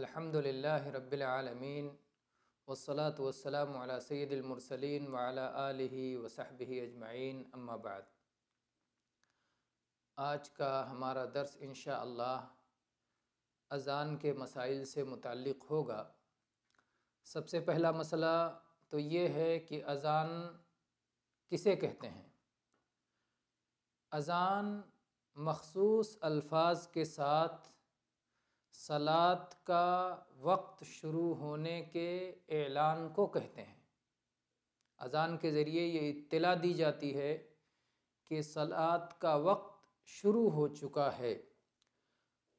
الحمد للہ رب العالمین والصلاة والسلام علی سید المرسلین وعلی آلہ وصحبہ اجمعین، اما بعد۔ آج کا ہمارا درس انشاءاللہ اذان کے مسائل سے متعلق ہوگا۔ سب سے پہلا مسئلہ تو یہ ہے کہ اذان کسے کہتے ہیں۔ اذان مخصوص الفاظ کے ساتھ صلاۃ کا وقت شروع ہونے کے اعلان کو کہتے ہیں۔ اذان کے ذریعے یہ اطلاع دی جاتی ہے کہ صلاۃ کا وقت شروع ہو چکا ہے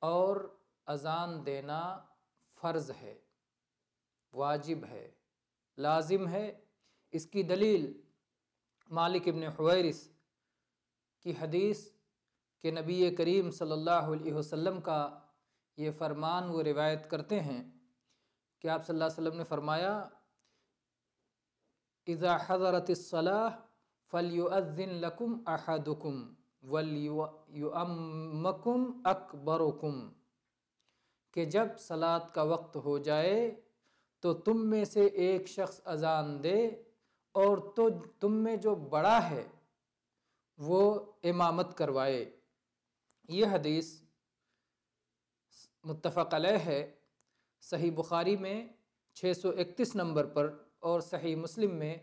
اور اذان دینا فرض ہے، واجب ہے، لازم ہے۔ اس کی دلیل مالک ابن حویرث کی حدیث کہ نبی کریم صلی اللہ علیہ وسلم کا یہ فرمان وہ روایت کرتے ہیں کہ آپ صلی اللہ علیہ وسلم نے فرمایا، اذا حضرت الصلاۃ فلیؤذن لکم احدکم ولیؤمکم اکبرکم، کہ جب صلاۃ کا وقت ہو جائے تو تم میں سے ایک شخص اذان دے اور تو تم میں جو بڑا ہے وہ امامت کروائے۔ یہ حدیث متفق علیہ ہے، صحیح بخاری میں 631 نمبر پر اور صحیح مسلم میں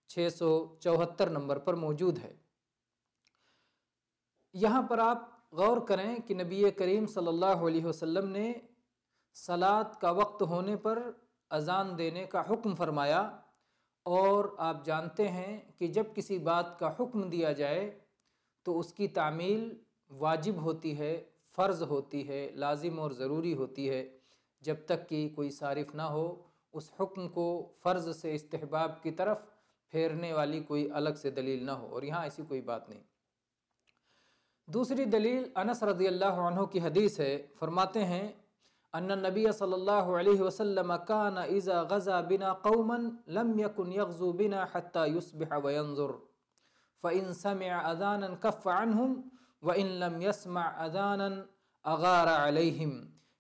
674 نمبر پر موجود ہے۔ یہاں پر آپ غور کریں کہ نبی کریم صلی اللہ علیہ وسلم نے صلاۃ کا وقت ہونے پر اذان دینے کا حکم فرمایا، اور آپ جانتے ہیں کہ جب کسی بات کا حکم دیا جائے تو اس کی تعمیل واجب ہوتی ہے، فرض ہوتی ہے، لازم اور ضروری ہوتی ہے، جب تک کہ کوئی صارف نہ ہو، اس حکم کو فرض سے استحباب کی طرف پھیرنے والی کوئی الگ سے دلیل نہ ہو، اور یہاں ایسی کوئی بات نہیں۔ دوسری دلیل انس رضی اللہ عنہ کی حدیث ہے، فرماتے ہیں ان النبی صلی اللہ علیہ وسلم کان اذا غزا بنا قوما لم يكن يغزو بنا حتى يصبح وينظر فإن سمع اذانا كف عنهم وإن لم يسمع اذانا اغار علیہم،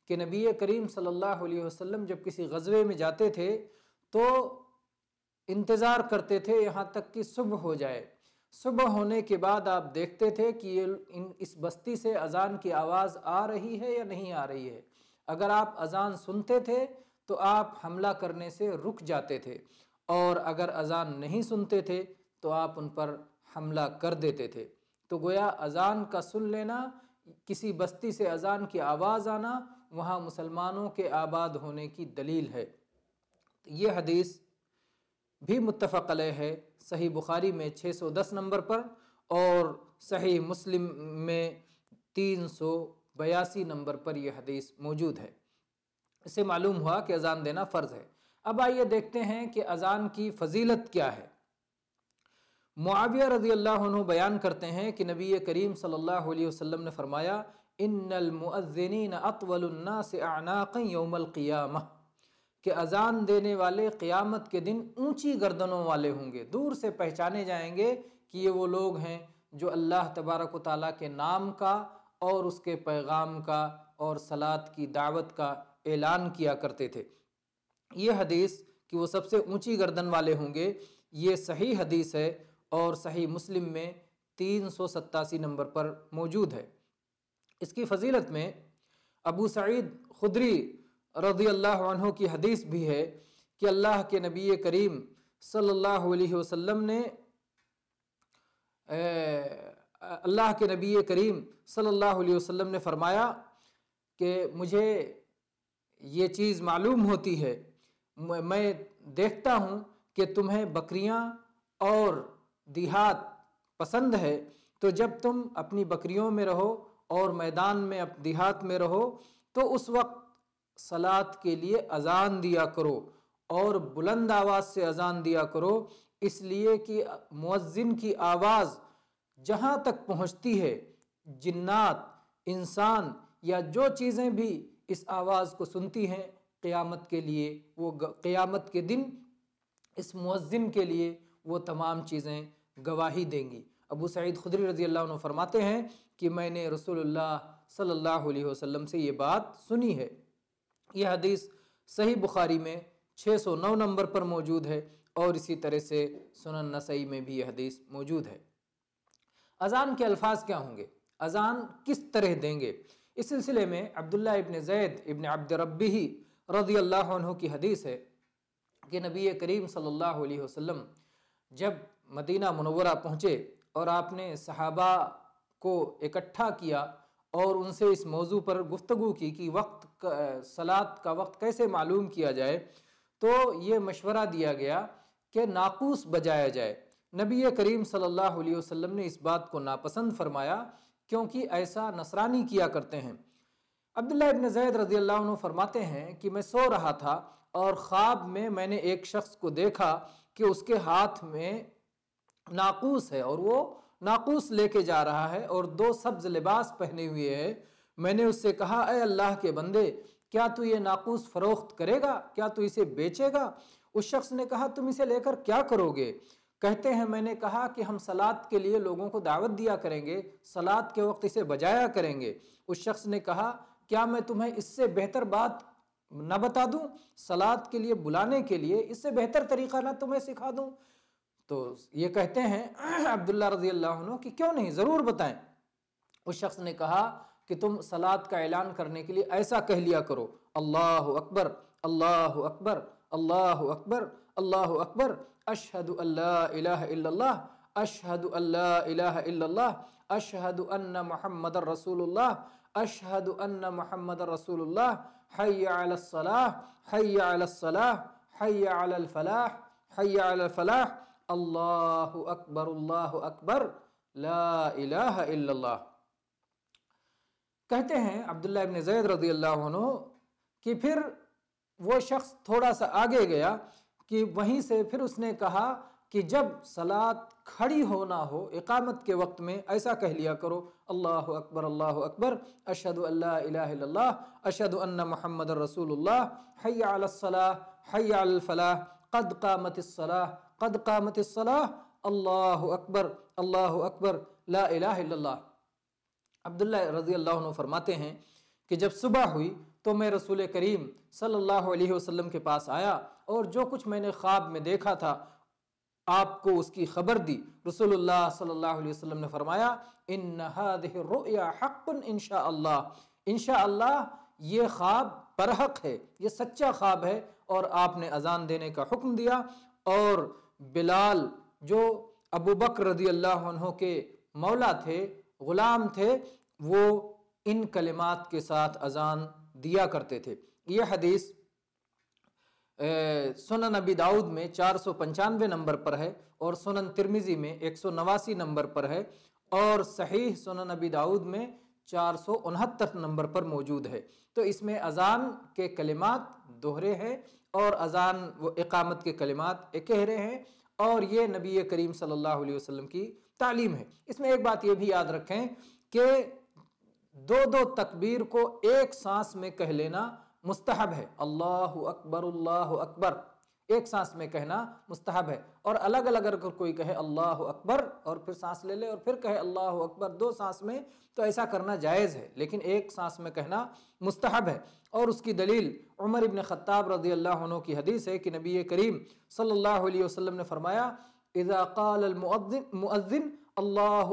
کہ نبی کریم صلی اللہ علیہ وسلم جب کسی غزوے میں جاتے تھے تو انتظار کرتے تھے یہاں تک کہ صبح ہو جائے۔ صبح ہونے کے بعد آپ دیکھتے تھے کہ اس بستی سے اذان کی آواز آ رہی ہے یا نہیں آ رہی ہے۔ اگر آپ اذان سنتے تھے تو آپ حملہ کرنے سے رک جاتے تھے، اور اگر اذان نہیں سنتے تھے تو آپ ان پر حملہ کر دیتے تھے۔ تو گویا اذان کا سن لینا، کسی بستی سے اذان کی آواز آنا، وہاں مسلمانوں کے آباد ہونے کی دلیل ہے۔ یہ حدیث بھی متفق علیہ ہے، صحیح بخاری میں 610 نمبر پر اور صحیح مسلم میں 382 نمبر پر یہ حدیث موجود ہے۔ اس سے معلوم ہوا کہ اذان دینا فرض ہے۔ اب آئیے دیکھتے ہیں کہ اذان کی فضیلت کیا ہے۔ معاویہ رضی اللہ عنہ بیان کرتے ہیں کہ نبی کریم صلی اللہ علیہ وسلم نے فرمایا، ان المؤذنین اطول الناس اعناقا یوم القیامہ، کہ اذان دینے والے قیامت کے دن اونچی گردنوں والے ہوں گے، دور سے پہچانے جائیں گے کہ یہ وہ لوگ ہیں جو اللہ تبارک و تعالیٰ کے نام کا اور اس کے پیغام کا اور صلاۃ کی دعوت کا اعلان کیا کرتے تھے۔ یہ حدیث کہ وہ سب سے اونچی گردن والے ہوں گے، یہ صحیح حدیث ہے اور صحیح مسلم میں 387 نمبر پر موجود ہے۔ اس کی فضیلت میں ابو سعید خدری رضی اللہ عنہ کی حدیث بھی ہے کہ اللہ کے نبی کریم صلی اللہ علیہ وسلم نے فرمایا کہ مجھے یہ چیز معلوم ہوتی ہے، میں دیکھتا ہوں کہ تمہیں بکریاں اور دیہات پسند ہے، تو جب تم اپنی بکریوں میں رہو اور میدان میں دیہات میں رہو تو اس وقت صلاۃ کے لیے اذان دیا کرو، اور بلند آواز سے اذان دیا کرو، اس لیے کہ مؤذن کی آواز جہاں تک پہنچتی ہے، جنات، انسان یا جو چیزیں بھی اس آواز کو سنتی ہیں، قیامت کے لیے وہ قیامت کے دن اس مؤذن کے لیے وہ تمام چیزیں گواہی دیں گی۔ ابو سعید خدری رضی اللہ عنہ فرماتے ہیں کہ میں نے رسول اللہ صلی اللہ علیہ وسلم سے یہ بات سنی ہے۔ یہ حدیث صحیح بخاری میں 609 نمبر پر موجود ہے، اور اسی طرح سے سنن نسائی میں بھی یہ حدیث موجود ہے۔ اذان کے الفاظ کیا ہوں گے؟ اذان کس طرح دیں گے؟ اس سلسلے میں عبداللہ ابن زید ابن عبد ربہ رضی اللہ عنہ کی حدیث ہے کہ نبی کریم صلی اللہ علیہ وسلم جب مدینہ منورہ پہنچے اور آپ نے صحابہ کو اکٹھا کیا اور ان سے اس موضوع پر گفتگو کی کہ صلاۃ کا وقت کیسے معلوم کیا جائے، تو یہ مشورہ دیا گیا کہ ناقوس بجایا جائے۔ نبی کریم صلی اللہ علیہ وسلم نے اس بات کو ناپسند فرمایا کیونکہ ایسا نصرانی کیا کرتے ہیں۔ عبداللہ ابن زید رضی اللہ عنہ فرماتے ہیں کہ میں سو رہا تھا اور خواب میں نے ایک شخص کو دیکھا کہ اس کے ہاتھ میں ناقوس ہے اور وہ ناقوس لے کے جا رہا ہے اور 2 سبز لباس پہنے ہوئے ہے۔ میں نے اس سے کہا، اے اللہ کے بندے، کیا تو یہ ناقوس فروخت کرے گا؟ کیا تو اسے بیچے گا؟ اس شخص نے کہا، تم اسے لے کر کیا کرو گے؟ کہتے ہیں میں نے کہا کہ ہم صلاۃ کے لیے لوگوں کو دعوت دیا کریں گے، صلاۃ کے وقت اسے بجایا کریں گے۔ اس شخص نے کہا، کیا میں تمہیں اس سے بہتر بات نہ بتا دوں؟ صلاۃ کے لیے بلانے کے لیے اس سے بہتر طریقہ نہ تمہیں سکھا دوں؟ تو یہ کہتے ہیں عبداللہ رضی اللہ عنہ کہ کیوں نہیں، ضرور بتائیں۔ اس شخص نے کہا کہ تم صلاۃ کا اعلان کرنے کے لیے ایسا کہہ لیا کرو، اللہ اکبر اللہ اکبر اللہ اکبر اللہ اکبر، اشہد ان لا الہ الا اللہ، اشہد ان لا الہ الا اللہ، اشہد ان محمد رسول اللہ، اشہد ان محمد رسول اللہ، حی علی الصلاح حی علی الصلاح حی علی الفلاح حی علی الفلاح، اللہ اکبر لا الہ الا اللہ۔ کہتے ہیں عبداللہ ابن زید رضی اللہ عنہ کہ پھر وہ شخص تھوڑا سا آگے گیا کہ وہیں سے پھر اس نے کہا کہ جب صلاۃ کھڑی ہونا ہو اقامت کے وقت میں ایسا کہہ لیا کرو، اللہ اکبر، اشہد ان لا الہ الا اللہ، اشہد ان محمد رسول اللہ، حی علی الصلاح حی علی الفلاح، قد قامت الصلاح قد قامت الصلاح، اللہ اکبر لا الہ الا اللہ۔ عبداللہ رضی اللہ عنہ فرماتے ہیں کہ جب صبح ہوئی تو میں رسول کریم صلی اللہ علیہ وسلم کے پاس آیا اور جو کچھ میں نے خواب میں دیکھا تھا آپ کو اس کی خبر دی۔ رسول اللہ صلی اللہ علیہ وسلم نے فرمایا، ان هذه الرؤيا حق انشاءاللہ، انشاءاللہ یہ خواب برحق ہے، یہ سچا خواب ہے۔ اور آپ نے اذان دینے کا حکم دیا، اور بلال جو ابو بکر رضی اللہ عنہ کے مولا تھے، غلام تھے، وہ ان کلمات کے ساتھ اذان دیا کرتے تھے۔ یہ حدیث سنن ابی داؤد میں 495 نمبر پر ہے، اور سنن ترمذی میں 189 نمبر پر ہے، اور صحیح سنن ابی داؤد میں 469 نمبر پر موجود ہے۔ تو اس میں اذان کے کلمات دوہرے ہیں اور اذان و اقامت کے کلمات اکہرے ہیں، اور یہ نبی کریم صلی اللہ علیہ وسلم کی تعلیم ہے۔ اس میں ایک بات یہ بھی یاد رکھیں کہ 2 تکبیر کو ایک سانس میں کہہ لینا مستحب ہے، اللہ اکبر ایک سانس میں کہنا مستحب ہے، اور الگ الگ اگر کوئی کہے اللہ اکبر اور پھر سانس لے لے اور پھر کہے اللہ اکبر 2 سانس میں، تو ایسا کرنا جائز ہے، لیکن ایک سانس میں کہنا مستحب ہے۔ اور اس کی دلیل عمر ابن خطاب رضی اللہ عنہ کی حدیث ہے کہ نبی کریم صلی اللہ علیہ وسلم نے فرمایا، اذا قال المؤذن اللہ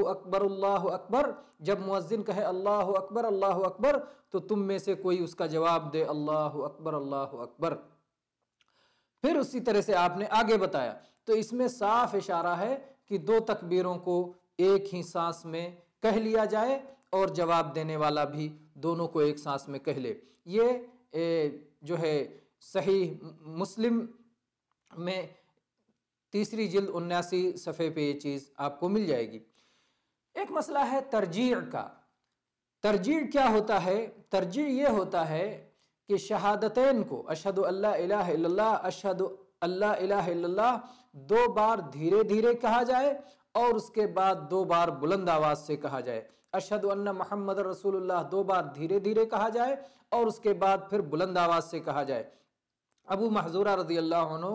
اکبر، جب مؤذن کہے اللہ اکبر تو تم میں سے کوئی اس کا جواب دے اللہ اکبر۔ پھر اسی طرح سے آپ نے آگے بتایا، تو اس میں صاف اشارہ ہے کہ 2 تکبیروں کو ایک ہی سانس میں کہہ لیا جائے، اور جواب دینے والا بھی دونوں کو ایک سانس میں کہہ لے۔ یہ جو ہے صحیح مسلم میں 3 جلد 79 صفحے پہ یہ چیز آپ کو مل جائے گی۔ ایک مسئلہ ہے ترجیع کا۔ ترجیع کیا ہوتا ہے؟ ترجیع یہ ہوتا ہے کہ شہادتین کو، اشہد ان لا الہ الا اللہ، اشہد ان لا الہ الا اللہ 2 بار دھیرے دھیرے کہا جائے، اور اس کے بعد 2 بار بلند آواز سے کہا جائے۔ اشہد ان محمد رسول اللہ 2 بار دھیرے دھیرے کہا جائے، اور اس کے بعد پھر بلند آواز سے کہا جائے۔ ابو محذورہ رضی اللہ عنہ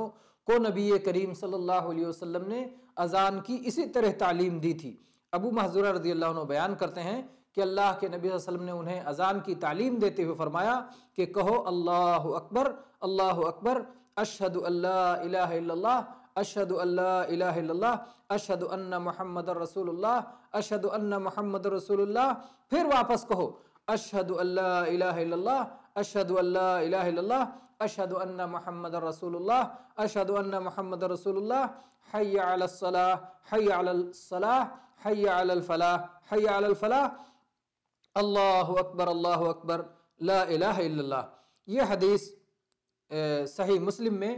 کو نبی کریم صلی اللہ علیہ وسلم نے اذان کی اسی طرح تعلیم دی تھی۔ ابو محذورہ رضی اللہ عنہ بیان کرتے ہیں کہ اللہ کے نبی صلی اللہ علیہ وسلم نے انہیں اذان کی تعلیم دیتے ہوئے فرمایا کہ کہو اللہ اکبر، اشہد ان لا الہ الا اللہ، اشہد ان لا الہ الا اللہ، اشہد ان محمد رسول اللہ، اشہد ان محمد رسول اللہ، پھر واپس کہو اشہد ان لا الہ الا اللہ، اشہد ان لا الہ الا اللہ، اشہد ان محمد رسول اللہ، اشہد ان محمد رسول اللہ، حی علی الصلاح، حی علی الصلاح، حی علی الفلاح، حی علی الفلاح، اللہ اکبر لا الہ الا اللہ۔ یہ حدیث صحیح مسلم میں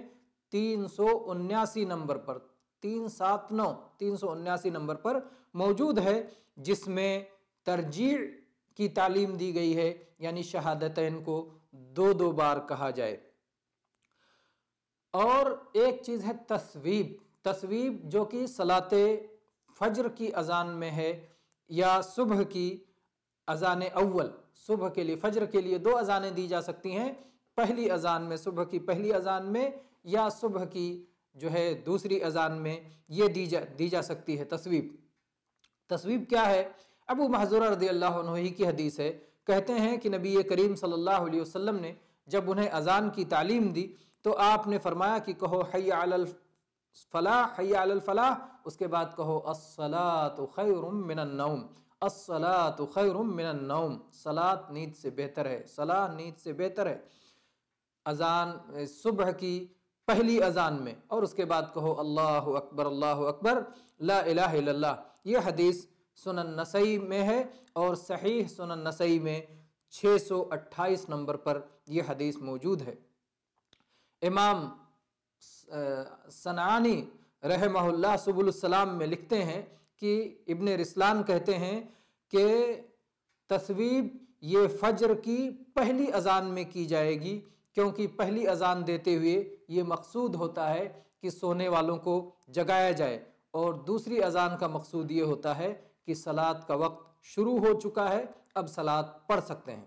379 نمبر پر 379 نمبر پر موجود ہے، جس میں ترجیع کی تعلیم دی گئی ہے، یعنی شہادتین کو 2 بار کہا جائے۔ اور ایک چیز ہے تصویب جو کہ صلاۃ فجر کی اذان میں ہے، یا صبح کی اذان اول، صبح کے لیے فجر کے لیے 2 اذانیں دی جا سکتی ہیں، پہلی اذان میں، صبح کی پہلی اذان میں، یا صبح کی جو ہے دوسری اذان میں، یہ دی جا سکتی ہے تصویب کیا ہے؟ ابو محذورہ رضی اللہ عنہ ہی کی حدیث ہے، کہتے ہیں کہ نبی کریم صلی اللہ علیہ وسلم نے جب انہیں اذان کی تعلیم دی تو آپ نے فرمایا کہ کہو حی علی الفلاح، حی علی الفلاح، اس کے بعد کہو الصلاۃ خیر من النوم، الصلاۃ خیر من النوم، صلاۃ نیند سے بہتر ہے، صلاۃ نیند سے بہتر ہے، اذان صبح کی پہلی اذان میں، اور اس کے بعد کہو اللہ اکبر لا الہ الا اللہ۔ یہ حدیث سنن نسائی میں ہے، اور صحیح سنن نسائی میں 628 نمبر پر یہ حدیث موجود ہے۔ امام صنعانی رحمہ اللہ سبل السلام میں لکھتے ہیں کہ ابن رسلان کہتے ہیں کہ تصویب یہ فجر کی پہلی اذان میں کی جائے گی، کیونکہ پہلی اذان دیتے ہوئے یہ مقصود ہوتا ہے کہ سونے والوں کو جگایا جائے، اور دوسری اذان کا مقصود یہ ہوتا ہے کہ صلاۃ کا وقت شروع ہو چکا ہے، اب صلاۃ پڑھ سکتے ہیں۔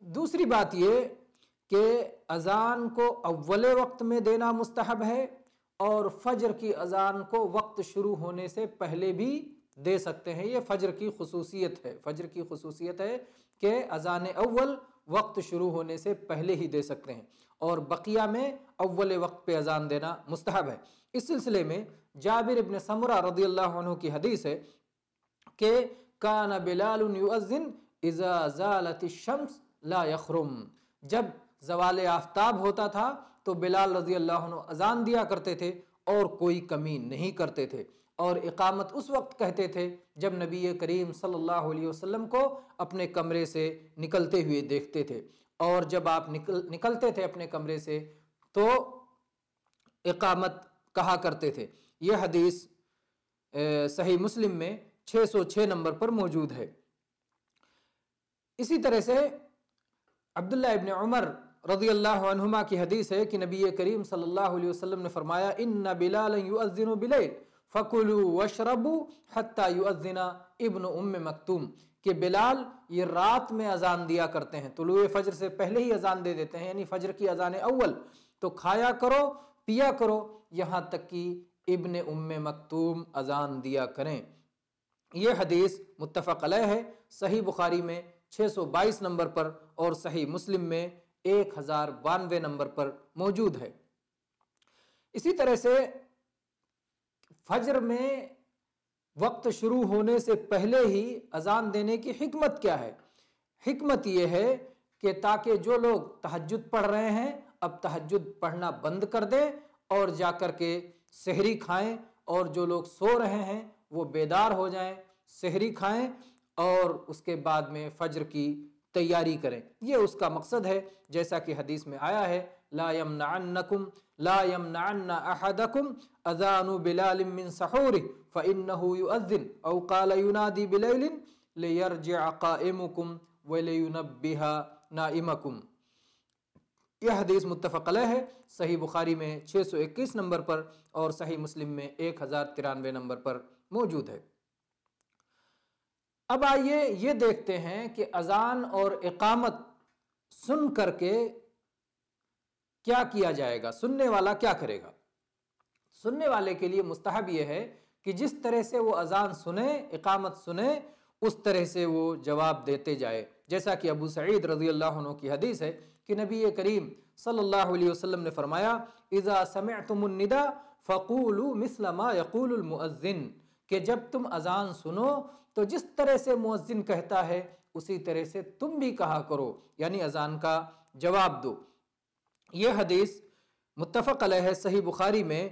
دوسری بات یہ کہ اذان کو اول وقت میں دینا مستحب ہے، اور فجر کی اذان کو وقت شروع ہونے سے پہلے بھی دے سکتے ہیں۔ یہ فجر کی خصوصیت ہے کہ اذان اول وقت شروع ہونے سے پہلے ہی دے سکتے ہیں، اور بقیہ میں اول وقت پہ اذان دینا مستحب ہے۔ اس سلسلے میں جابر ابن سمرہ رضی اللہ عنہ کی حدیث ہے کہ کان بلال یؤذن اذا زالت الشمس لا یخرم، جب زوال آفتاب ہوتا تھا تو بلال رضی اللہ عنہ اذان دیا کرتے تھے اور کوئی کمی نہیں کرتے تھے، اور اقامت اس وقت کہتے تھے جب نبی کریم صلی اللہ علیہ وسلم کو اپنے کمرے سے نکلتے ہوئے دیکھتے تھے، اور جب آپ نکلتے تھے اپنے کمرے سے تو اقامت کہا کرتے تھے۔ یہ حدیث صحیح مسلم میں 606 نمبر پر موجود ہے۔ اسی طرح سے عبداللہ ابن عمر رضی اللہ عنہما کی حدیث ہے کہ نبی کریم صلی اللہ علیہ وسلم نے فرمایا ان بلالا یؤذن بلیل فکلوا واشربوا حتی یؤذن ابن ام مکتوم، کہ بلال یہ رات میں اذان دیا کرتے ہیں، طلوع فجر سے پہلے ہی اذان دے دیتے ہیں، یعنی فجر کی اذان اول، تو کھایا کرو پیا کرو یہاں تک کہ ابن ام مکتوم اذان دیا کریں۔ یہ حدیث متفق علیہ ہے، صحیح بخاری میں 622 نمبر پر اور صحیح مسلم میں 1092 نمبر پر موجود ہے۔ اسی طرح سے فجر میں وقت شروع ہونے سے پہلے ہی اذان دینے کی حکمت کیا ہے؟ حکمت یہ ہے کہ تاکہ جو لوگ تہجد پڑھ رہے ہیں اب تہجد پڑھنا بند کر دیں اور جا کر کے سحری کھائیں، اور جو لوگ سو رہے ہیں وہ بیدار ہو جائیں، سحری کھائیں، اور اس کے بعد میں فجر کی تیاری کریں۔ یہ اس کا مقصد ہے، جیسا کہ حدیث میں آیا ہے لا يمنعن احدکم اذان بلال من سحورہ فانہ یؤذن او قال ینادی بلیل لیرجع قائمکم ولینبہ نائمکم۔ یہ حدیث متفق علیہ ہے، صحیح بخاری میں 621 نمبر پر اور صحیح مسلم میں 1093 نمبر پر موجود ہے۔ اب آئیے یہ دیکھتے ہیں کہ اذان اور اقامت سن کر کے کیا کیا جائے گا، سننے والا کیا کرے گا۔ سننے والے کے لیے مستحب یہ ہے کہ جس طرح سے وہ اذان سنے، اقامت سنے، اس طرح سے وہ جواب دیتے جائے۔ جیسا کہ ابو سعید رضی اللہ عنہ کی حدیث ہے کہ نبی کریم صلی اللہ علیہ وسلم نے فرمایا اذا سمعتم النداء فقولوا مثل ما يقول المؤذن، کہ جب تم اذان سنو تو جس طرح سے مؤذن کہتا ہے اسی طرح سے تم بھی کہا کرو، یعنی اذان کا جواب دو۔ یہ حدیث متفق علیہ ہے، صحیح بخاری میں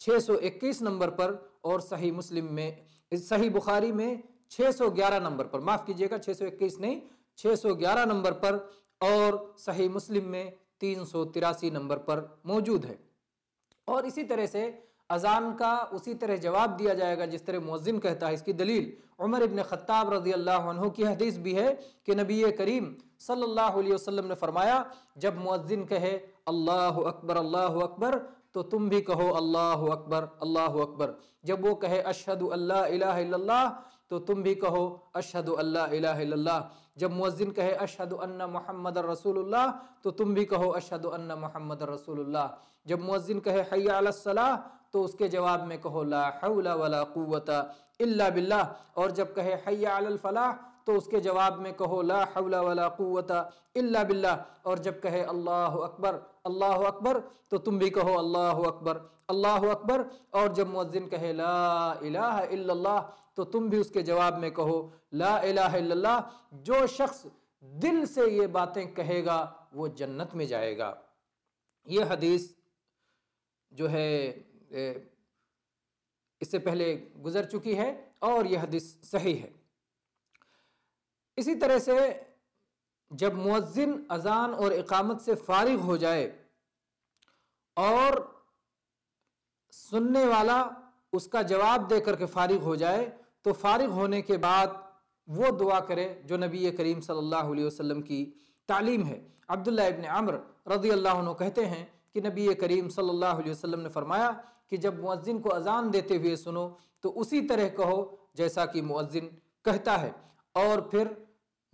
621 نمبر پر اور صحیح مسلم میں، صحیح بخاری میں 611 نمبر پر، معاف کیجئے گا 621 نہیں 611 نمبر پر، اور صحیح مسلم میں 383 نمبر پر موجود ہے۔ اور اسی طرح سے اذان کا اسی طرح جواب دیا جائے گا جس طرح مؤذن کہتا ہے۔ اس کی دلیل عمر ابن خطاب رضی اللہ عنہ کی حدیث بھی ہے کہ نبی کریم صلی اللہ علیہ وسلم نے فرمایا جب مؤذن کہے اللہ اکبر تو تم بھی کہو اللہ اکبر۔ جب وہ کہے اشہد ان لا الہ الا اللہ تو تم بھی کہو اشہد ان لا الہ الا اللہ۔ جب مؤذن کہے اشہد ان محمد رسول اللہ تو تم بھی کہو اشہد ان محمد رسول اللہ۔ جب مؤذن کہے حی علی الصلاۃ تو اس کے جواب میں کہو لا حول ولا قوت الا باللہ، اور جب کہے حی علی الفلاح تو اس کے جواب میں کہو لا حول ولا قوت الا باللہ، اور جب کہے اللہ اکبر تو تم بھی کہو اللہ اکبر، اور جب مؤذن کہے لا الہ الا اللہ تو تم بھی اس کے جواب میں کہو لا الہ الا اللہ۔ جو شخص دل سے یہ باتیں کہے گا وہ جنت میں جائے گا۔ یہ حدیث جو ہے اس سے پہلے گزر چکی ہے اور یہ حدیث صحیح ہے۔ اسی طرح سے جب مؤذن اذان اور اقامت سے فارغ ہو جائے اور سننے والا اس کا جواب دے کر کے فارغ ہو جائے تو فارغ ہونے کے بعد وہ دعا کرے جو نبی کریم صلی اللہ علیہ وسلم کی تعلیم ہے۔ عبداللہ ابن عمر رضی اللہ عنہ کہتے ہیں کہ نبی کریم صلی اللہ علیہ وسلم نے فرمایا کہ جب مؤذن کو اذان دیتے ہوئے سنو تو اسی طرح کہو جیسا کہ مؤذن کہتا ہے، اور پھر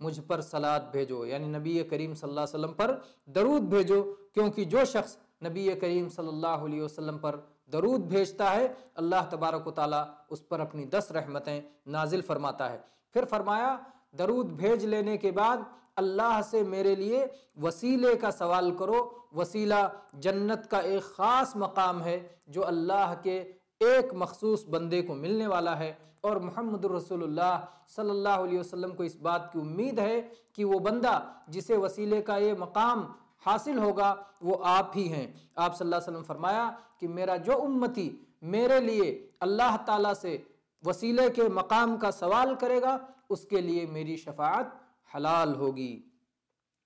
مجھ پر صلات بھیجو، یعنی نبی کریم صلی اللہ علیہ وسلم پر درود بھیجو، کیونکہ جو شخص نبی کریم صلی اللہ علیہ وسلم پر درود بھیجتا ہے اللہ تبارک و تعالیٰ اس پر اپنی 10 رحمتیں نازل فرماتا ہے۔ پھر فرمایا درود بھیج لینے کے بعد اللہ سے میرے لیے وسیلے کا سوال کرو۔ وسیلہ جنت کا ایک خاص مقام ہے جو اللہ کے ایک مخصوص بندے کو ملنے والا ہے، اور محمد رسول اللہ صلی اللہ علیہ وسلم کو اس بات کی امید ہے کہ وہ بندہ جسے وسیلے کا یہ مقام حاصل ہوگا وہ آپ ہی ہیں۔ آپ صلی اللہ علیہ وسلم فرمایا کہ میرا جو امتی میرے لیے اللہ تعالیٰ سے وسیلے کے مقام کا سوال کرے گا اس کے لیے میری شفاعت حلال ہوگی۔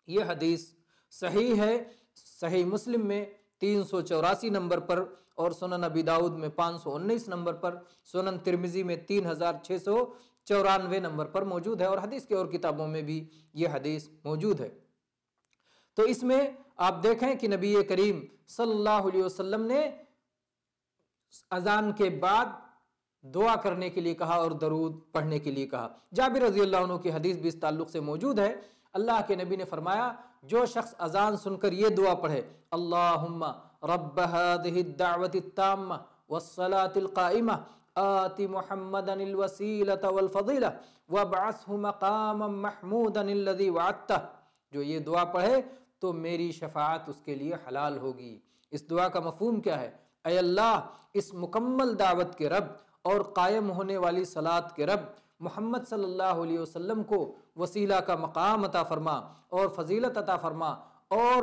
یہ حدیث صحیح ہے، صحیح مسلم میں 384 نمبر پر اور سنن ابی داؤد میں 519 نمبر پر، سنن ترمذی میں 3694 نمبر پر موجود ہے، اور حدیث کے اور کتابوں میں بھی یہ حدیث موجود ہے۔ تو اس میں آپ دیکھیں کہ نبی کریم صلی اللہ علیہ وسلم نے اذان کے بعد دعا کرنے کے لیے کہا اور درود پڑھنے کے لیے کہا۔ جابر رضی اللہ عنہ کی حدیث بھی اس تعلق سے موجود ہے۔ اللہ کے نبی نے فرمایا جو شخص اذان سن کر یہ دعا پڑھے اللہم رب هذه الدعوة التامة والصلاة القائمة آت محمدا الوسیلة والفضیلة وابعثه مقاما محمودا الذي وعدته، جو یہ دعا پڑھے تو میری شفاعت اس کے لیے حلال ہوگی۔ اس دعا کا مفہوم کیا ہے؟ اے اللہ اس مکمل دعوت کے رب اور قائم ہونے والی صلاۃ کے رب محمد صلی اللہ علیہ وسلم کو وسیلہ کا مقام عطا فرما اور فضیلت عطا فرما، اور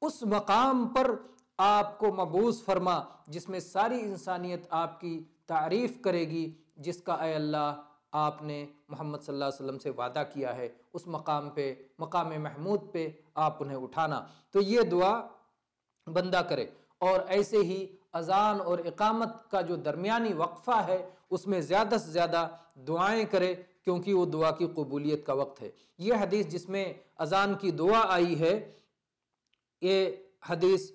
اس مقام پر آپ کو مبعوث فرما جس میں ساری انسانیت آپ کی تعریف کرے گی، جس کا اے اللہ آپ نے محمد صلی اللہ علیہ وسلم سے وعدہ کیا ہے، اس مقام پہ، مقام محمود پہ آپ انہیں اٹھانا۔ تو یہ دعا بندہ کرے، اور ایسے ہی اذان اور اقامت کا جو درمیانی وقفہ ہے اس میں زیادہ سے زیادہ دعائیں کرے، کیونکہ وہ دعا کی قبولیت کا وقت ہے۔ یہ حدیث جس میں اذان کی دعا آئی ہے، یہ حدیث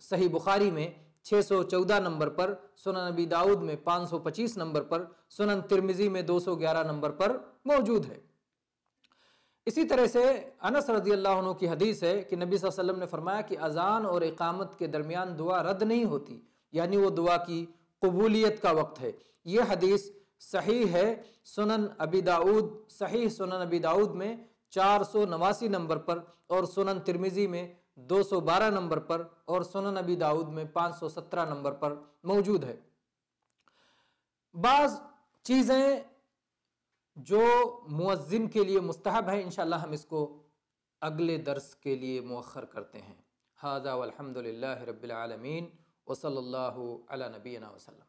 صحیح بخاری میں 614 نمبر پر، سنن ابی داؤد میں 525 نمبر پر، سنن ترمذی میں 211 نمبر پر موجود ہے۔ اسی طرح سے انس رضی اللہ عنہ کی حدیث ہے کہ نبی صلی اللہ علیہ وسلم نے فرمایا کہ اذان اور اقامت کے درمیان دعا رد نہیں ہوتی، یعنی وہ دعا کی قبولیت کا وقت ہے۔ یہ حدیث صحیح ہے، سنن ابی داؤد، صحیح سنن ابی داؤد میں 489 نمبر پر، اور سنن ترمذی میں 212 نمبر پر، اور سنن ابی داؤد میں 517 نمبر پر موجود ہے۔ بعض چیزیں جو مؤذن کے لیے مستحب ہے، انشاءاللہ ہم اس کو اگلے درس کے لیے مؤخر کرتے ہیں۔ ھذا والحمد للہ رب العالمین، وصلی اللہ علی نبینا وسلم۔